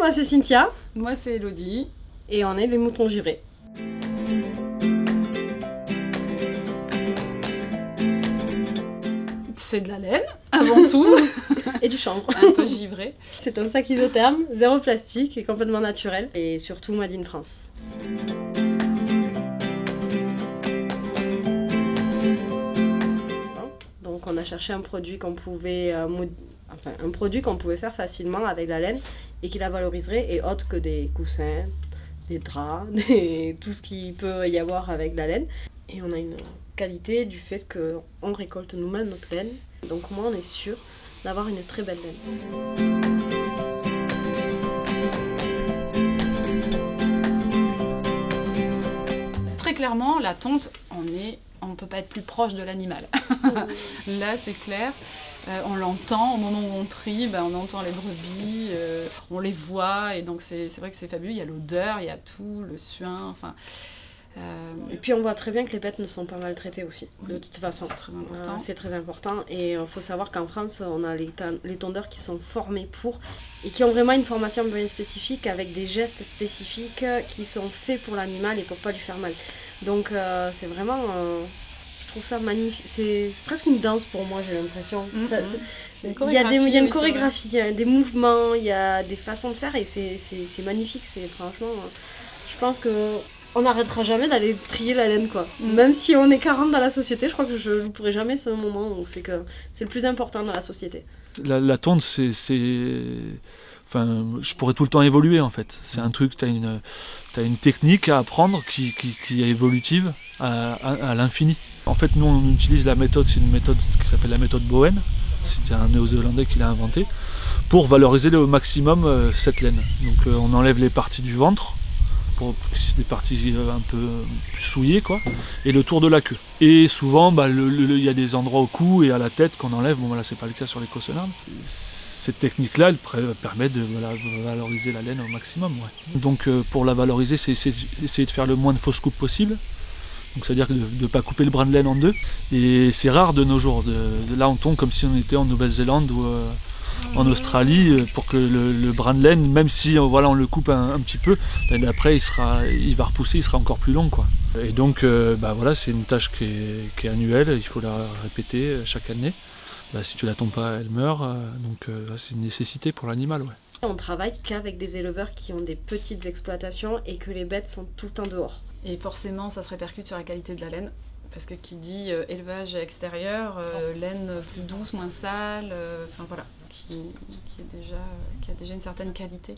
moi c'est Cynthia. Moi c'est Elodie. Et on est les moutons givrés. C'est de la laine, avant tout. Et du chanvre. Un peu givré. C'est un sac isotherme, zéro plastique et complètement naturel. Et surtout made in France. Donc on a cherché un produit qu'on pouvait... un produit qu'on pouvait faire facilement avec la laine et qui la valoriserait, et autre que des coussins, des draps, tout ce qu'il peut y avoir avec la laine. Et on a une qualité du fait qu'on récolte nous-mêmes notre laine. Donc au moins on est sûr d'avoir une très belle laine. Très clairement, la tonte, on peut pas être plus proche de l'animal. Là c'est clair. On l'entend au moment où on trie, on entend les brebis, on les voit, et donc c'est vrai que c'est fabuleux. Il y a l'odeur, il y a tout, le suin, enfin... Et puis on voit très bien que les bêtes ne sont pas maltraitées aussi, oui, de toute façon. C'est très important. C'est très important, et il faut savoir qu'en France, on a les tondeurs qui sont formés pour, et qui ont vraiment une formation bien spécifique, avec des gestes spécifiques qui sont faits pour l'animal et pour pas lui faire mal. Donc c'est vraiment... je trouve ça magnifique, c'est presque une danse pour moi, j'ai l'impression. Il y a une chorégraphie, il y a des mouvements, il y a des façons de faire, et c'est magnifique. Franchement, je pense qu'on n'arrêtera jamais d'aller trier la laine, quoi. Même si on est 40 dans la société, je crois que je ne pourrai jamais ce moment où c'est le plus important dans la société. La tonte, enfin, je pourrais tout le temps évoluer, en fait. C'est un truc, t'as une technique à apprendre qui est évolutive à l'infini. En fait, nous, on utilise la méthode, c'est une méthode qui s'appelle la méthode Bowen. C'est un néo-zélandais qui l'a inventée, pour valoriser au maximum cette laine. Donc on enlève les parties du ventre, pour des parties un peu plus souillées, quoi, et le tour de la queue. Et souvent, il y a des endroits au cou et à la tête qu'on enlève. Bon, là, c'est pas le cas sur les cossenards. Cette technique-là, elle permet de valoriser la laine au maximum. Ouais. Donc pour la valoriser, c'est essayer de faire le moins de fausses coupes possible. Donc c'est-à-dire de ne pas couper le brin de laine en deux. Et c'est rare de nos jours. Là, on tombe comme si on était en Nouvelle-Zélande ou en Australie, pour que le brin de laine, même si on le coupe un petit peu, après il va repousser, il sera encore plus long, quoi. Et donc c'est une tâche qui est annuelle, il faut la répéter chaque année. Si tu la tombes pas, elle meurt, donc c'est une nécessité pour l'animal. Ouais. On travaille qu'avec des éleveurs qui ont des petites exploitations et que les bêtes sont tout le temps dehors. Et forcément, ça se répercute sur la qualité de la laine, parce que qui dit élevage extérieur, laine plus douce, moins sale, qui a déjà une certaine qualité.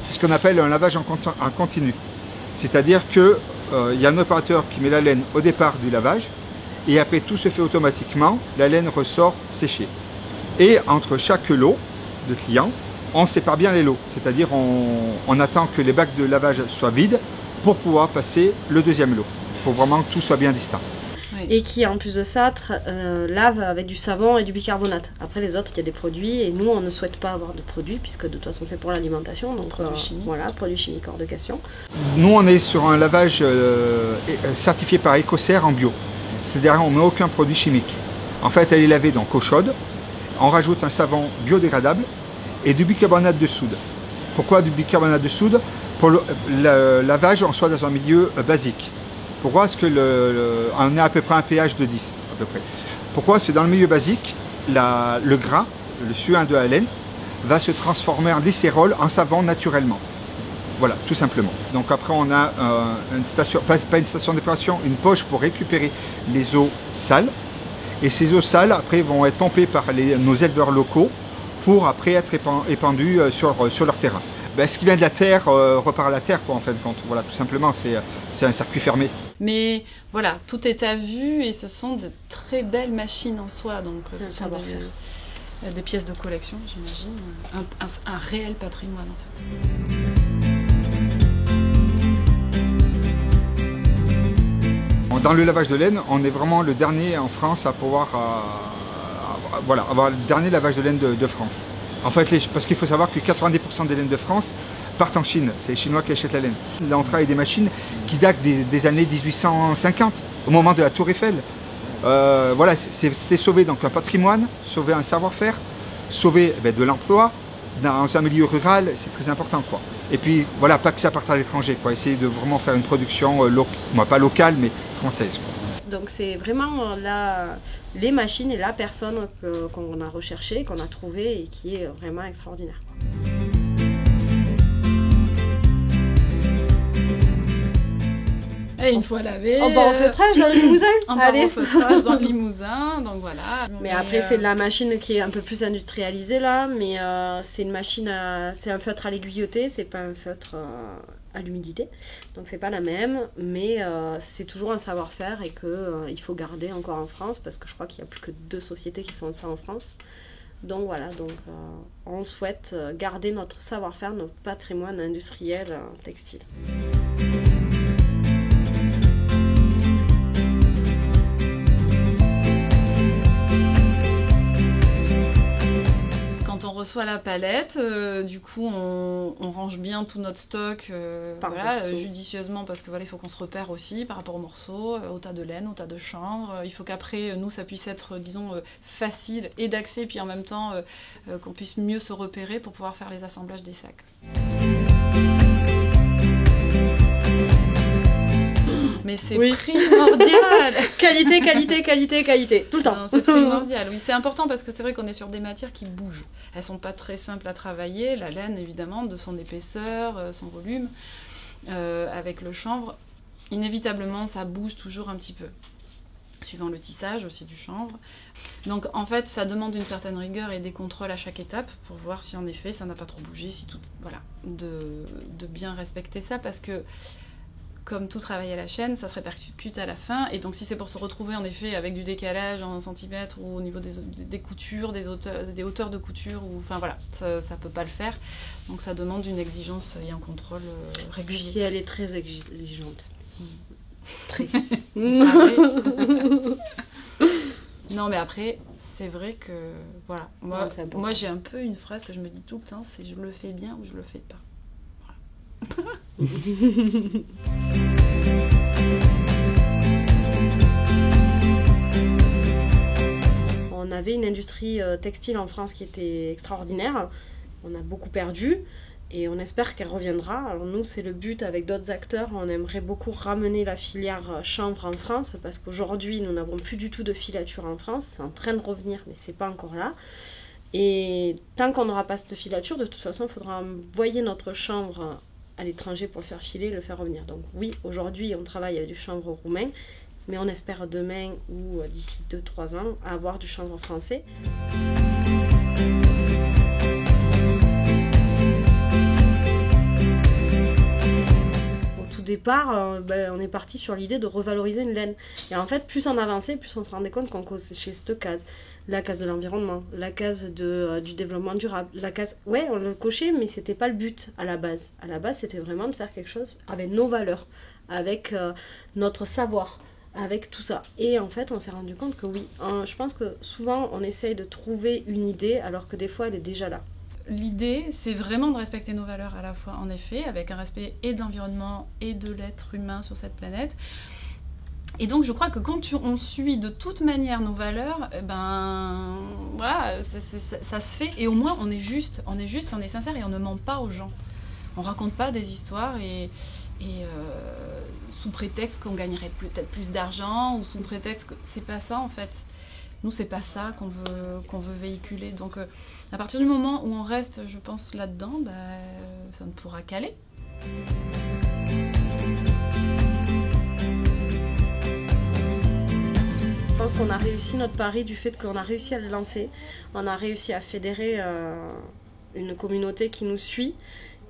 C'est ce qu'on appelle un lavage en continu. C'est-à-dire qu'il y a un opérateur qui met la laine au départ du lavage, et après tout se fait automatiquement, la laine ressort séchée. Et entre chaque lot de clients, on sépare bien les lots, c'est-à-dire on attend que les bacs de lavage soient vides pour pouvoir passer le deuxième lot, pour vraiment que tout soit bien distinct. Oui. Et qui en plus de ça lave avec du savon et du bicarbonate. Après les autres, il y a des produits, et nous on ne souhaite pas avoir de produits, puisque de toute façon c'est pour l'alimentation, donc produits chimiques hors de question. Nous on est sur un lavage certifié par Ecocer en bio. C'est-à-dire qu'on ne met aucun produit chimique. En fait, elle est lavée donc eau chaude, on rajoute un savon biodégradable et du bicarbonate de soude. Pourquoi du bicarbonate de soude? Pour le lavage, on soit dans un milieu basique. Pourquoi? Parce que on est à peu près un pH de 10. À peu près. Pourquoi? Parce que dans le milieu basique, le gras, le suin de la laine, va se transformer en glycérol, en savon naturellement. Voilà, tout simplement. Donc après, on a une station, pas une station d'épuration, une poche pour récupérer les eaux sales. Et ces eaux sales, après, vont être pompées par nos éleveurs locaux pour après être épandues sur leur terrain. Ce qui vient de la terre repart à la terre, quoi, en fin de compte. Voilà, tout simplement, c'est un circuit fermé. Mais voilà, tout est à vue, et ce sont de très belles machines en soi. Donc ce sont des pièces de collection, j'imagine. Un réel patrimoine, en fait. Dans le lavage de laine, on est vraiment le dernier en France à pouvoir avoir le dernier lavage de laine de France. En fait, parce qu'il faut savoir que 90% des laines de France partent en Chine. C'est les Chinois qui achètent la laine. Là, on travaille des machines qui datent des années 1850, au moment de la Tour Eiffel. Voilà, c'est sauver donc un patrimoine, sauver un savoir-faire, sauver de l'emploi. Dans un milieu rural, c'est très important, quoi. Et puis, voilà, pas que ça parte à l'étranger, quoi. Essayer de vraiment faire une production, pas locale, mais française, quoi. Donc c'est vraiment les machines et la personne qu'on a recherchée, qu'on a trouvée et qui est vraiment extraordinaire. Et une fois lavé, on part au feutrage dans le Limousin. On part au feutrage dans le Limousin, donc voilà. Mais après c'est la machine qui est un peu plus industrialisée là, mais c'est une machine, c'est un feutre à l'aiguilloté, c'est pas un feutre à l'humidité, donc c'est pas la même, mais c'est toujours un savoir-faire et que il faut garder encore en France parce que je crois qu'il y a plus que 2 sociétés qui font ça en France. Donc voilà, on souhaite garder notre savoir-faire, notre patrimoine industriel textile. Quand on reçoit la palette, du coup on range bien tout notre stock judicieusement parce que voilà, il faut qu'on se repère aussi par rapport aux morceaux, au tas de laine, au tas de chanvre. Il faut qu'après nous ça puisse être disons facile et d'accès puis en même temps qu'on puisse mieux se repérer pour pouvoir faire les assemblages des sacs. Mais c'est primordial. Qualité, qualité, qualité, qualité, tout le temps. C'est primordial, oui, c'est important parce que c'est vrai qu'on est sur des matières qui bougent. Elles sont pas très simples à travailler, la laine évidemment, de son épaisseur, son volume, avec le chanvre, inévitablement ça bouge toujours un petit peu, suivant le tissage aussi du chanvre. Donc en fait ça demande une certaine rigueur et des contrôles à chaque étape pour voir si en effet ça n'a pas trop bougé, si tout, voilà, de bien respecter ça parce que comme tout travail à la chaîne, ça se répercute à la fin. Et donc si c'est pour se retrouver en effet avec du décalage en centimètres ou au niveau des coutures, des hauteurs de couture, enfin voilà, ça peut pas le faire. Donc ça demande une exigence et un contrôle régulier. Et elle est très exigeante. Très. Non mais après, c'est vrai que voilà, moi j'ai un peu une phrase que je me dis tout le temps, c'est je le fais bien ou je le fais pas. On avait une industrie textile en France qui était extraordinaire. On a beaucoup perdu et on espère qu'elle reviendra. Alors nous, c'est le but avec d'autres acteurs. On aimerait beaucoup ramener la filière chanvre en France parce qu'aujourd'hui, nous n'avons plus du tout de filature en France. C'est en train de revenir, mais c'est pas encore là. Et tant qu'on n'aura pas cette filature, de toute façon, il faudra envoyer notre chanvre à l'étranger pour le faire filer, le faire revenir. Donc oui, aujourd'hui on travaille avec du chanvre roumain, mais on espère demain ou d'ici 2-3 ans avoir du chanvre français. Au tout départ, on est parti sur l'idée de revaloriser une laine. Et en fait, plus on avançait, plus on se rendait compte qu'on cochait cette case. La case de l'environnement, la case du développement durable, la case... Ouais, on le cochait, mais c'était pas le but à la base. À la base, c'était vraiment de faire quelque chose avec nos valeurs, avec notre savoir, avec tout ça. Et en fait, on s'est rendu compte que oui, je pense que souvent, on essaye de trouver une idée, alors que des fois, elle est déjà là. L'idée, c'est vraiment de respecter nos valeurs à la fois, en effet, avec un respect et de l'environnement et de l'être humain sur cette planète. Et donc je crois que quand on suit de toute manière nos valeurs, voilà, ça se fait et au moins on est juste, on est sincère et on ne ment pas aux gens. On raconte pas des histoires et sous prétexte qu'on gagnerait peut-être plus d'argent ou sous prétexte que c'est pas ça en fait. Nous c'est pas ça qu'on veut véhiculer. Donc à partir du moment où on reste, je pense là-dedans, ça ne pourra qu'aller. Je pense qu'on a réussi notre pari du fait qu'on a réussi à le lancer. On a réussi à fédérer une communauté qui nous suit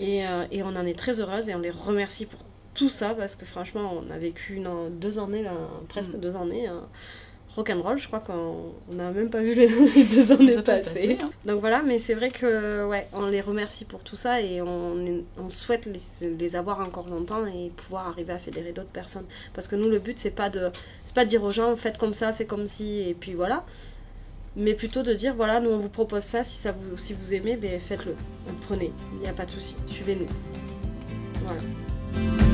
et on en est très heureuse et on les remercie pour tout ça parce que franchement on a vécu 2 années, presque 2 années rock'n'roll. Je crois qu'on n'a même pas vu les 2 années passer. Donc voilà, mais c'est vrai que ouais, on les remercie pour tout ça et on souhaite les avoir encore longtemps et pouvoir arriver à fédérer d'autres personnes. Parce que nous, le but, c'est pas de dire aux gens faites comme ça, faites comme ci, et puis voilà. mais plutôt de dire voilà, nous on vous propose ça, si vous aimez, ben, faites-le, prenez, il n'y a pas de souci, suivez-nous. Voilà.